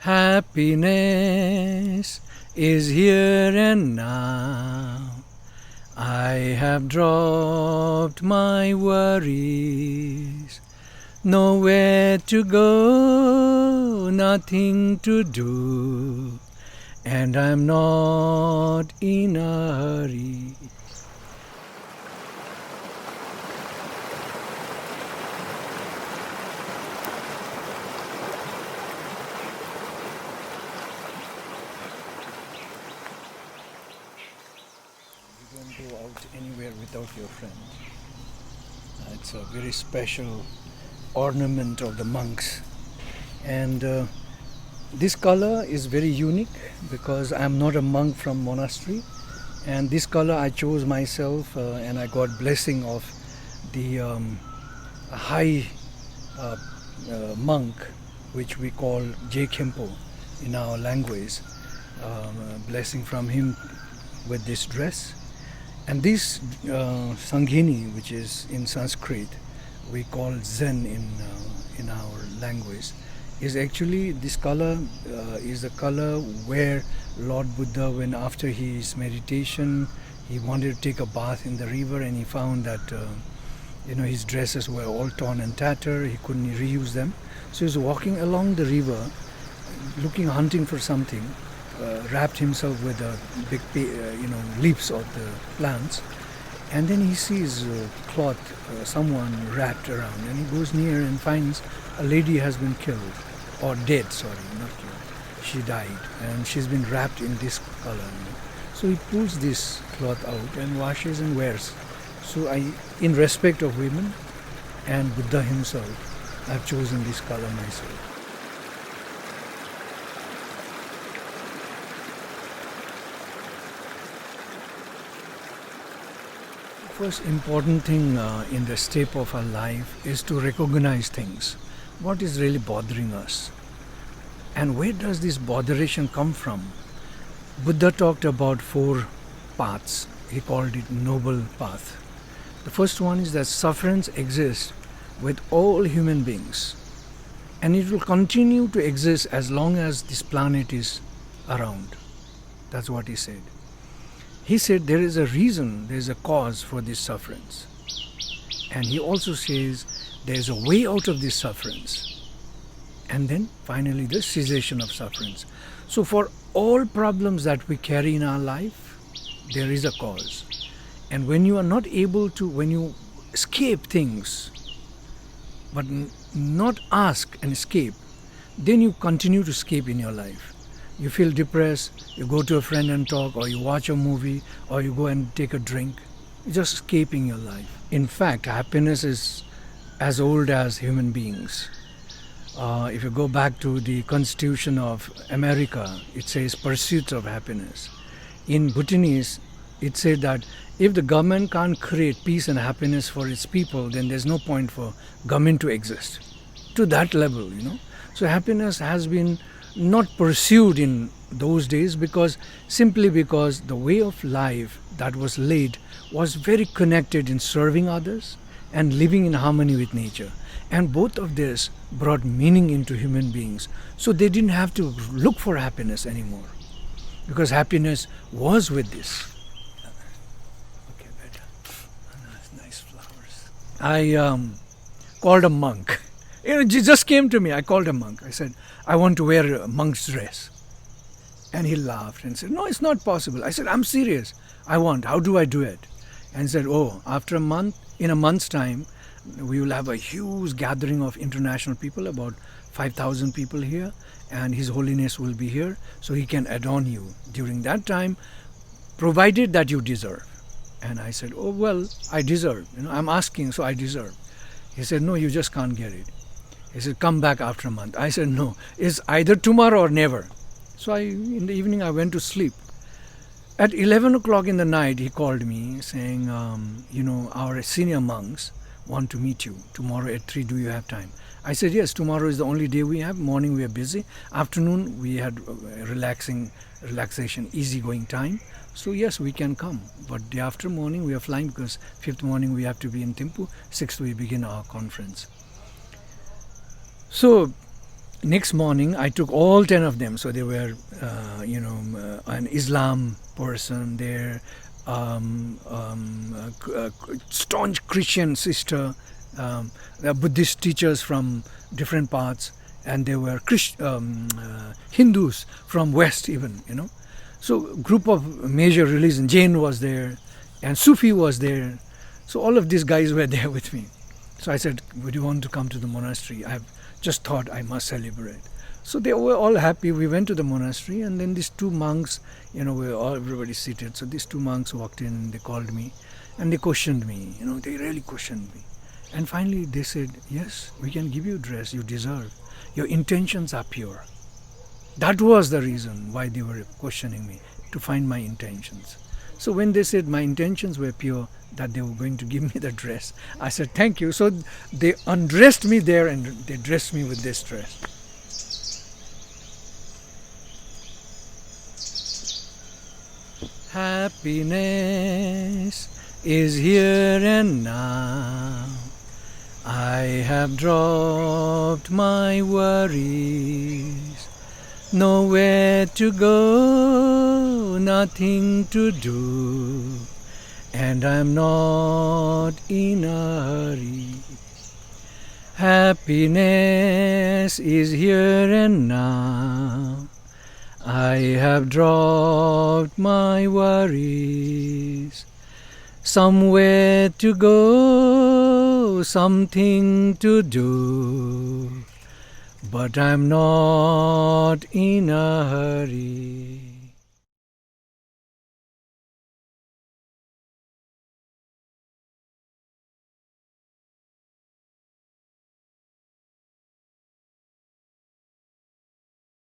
Happiness is here and now. I have dropped my worries. Nowhere to go, nothing to do, and I'm not in a hurry. Don't go out anywhere without your friend. It's a very special ornament of the monks, and this color is very unique because I'm not a monk from monastery, and this color I chose myself, and I got blessing of the high monk, which we call Jekempo in our language. Blessing from him with this dress. And this Sanghini, which is in Sanskrit, we call Zen in our language, is actually this color is the color where Lord Buddha, when after his meditation, he wanted to take a bath in the river, and he found that his dresses were all torn and tattered. He couldn't reuse them, so he was walking along the river, hunting for something. Wrapped himself with the big, leaves of the plants, and then he sees cloth, someone wrapped around, and he goes near and finds a lady has been killed, or dead. Sorry, not killed. She died, and she's been wrapped in this color. So he pulls this cloth out and washes and wears. So in respect of women and Buddha himself, I've chosen this color myself. First important thing in the step of our life is to recognize things. What is really bothering us? And where does this botheration come from? Buddha talked about 4 paths. He called it noble path. The first one is that sufferance exists with all human beings. And it will continue to exist as long as this planet is around. That's what he said. He said there is a reason, there is a cause for this sufferance. And he also says there is a way out of this sufferance. And then finally the cessation of sufferance. So for all problems that we carry in our life, there is a cause. And when you are not able to, when you escape things, but not ask and escape, then you continue to escape in your life. You feel depressed, you go to a friend and talk, or you watch a movie, or you go and take a drink. You're just escaping your life. In fact, happiness is as old as human beings. If you go back to the Constitution of America, it says pursuit of happiness. In Bhutanese, it said that if the government can't create peace and happiness for its people, then there's no point for government to exist. To that level, So happiness has been not pursued in those days simply because the way of life that was laid was very connected in serving others and living in harmony with nature. And both of this brought meaning into human beings. So they didn't have to look for happiness anymore because happiness was with this. Okay, better. Nice flowers. I called a monk. It just came to me. I called a monk. I said, I want to wear a monk's dress. And he laughed and said, no, it's not possible. I said, I'm serious. I want. How do I do it? And he said, after a month, in a month's time, we will have a huge gathering of international people, about 5,000 people here, and His Holiness will be here, so he can adorn you during that time, provided that you deserve. And I said, I deserve. I'm asking, so I deserve. He said, no, you just can't get it. He said, come back after a month. I said, no, it's either tomorrow or never. So in the evening, I went to sleep. At 11 o'clock in the night, he called me saying, our senior monks want to meet you tomorrow at 3. Do you have time? I said, yes, tomorrow is the only day we have. Morning, we are busy. Afternoon, we had relaxation, easygoing time. So yes, we can come. But day after morning, we are flying because 5th morning, we have to be in Thimphu. 6th, we begin our conference. So next morning, I took all 10 of them. So they were, an Islam person there, staunch Christian sister, the Buddhist teachers from different parts, and there were Hindus from West even, So group of major religion, Jain was there, and Sufi was there. So all of these guys were there with me. So I said, would you want to come to the monastery? I've just thought I must celebrate. So they were all happy. We went to the monastery, and then these two monks, everybody seated. So these two monks walked in, they called me, and they questioned me. They really questioned me. And finally they said, yes, we can give you dress you deserve. Your intentions are pure. That was the reason why they were questioning me, to find my intentions. So when they said my intentions were pure, that they were going to give me the dress, I said, thank you. So they undressed me there and they dressed me with this dress. Happiness is here and now. I have dropped my worries. Nowhere to go, nothing to do, and I'm not in a hurry. Happiness is here and now. I have dropped my worries. Somewhere to go, something to do, but I'm not in a hurry.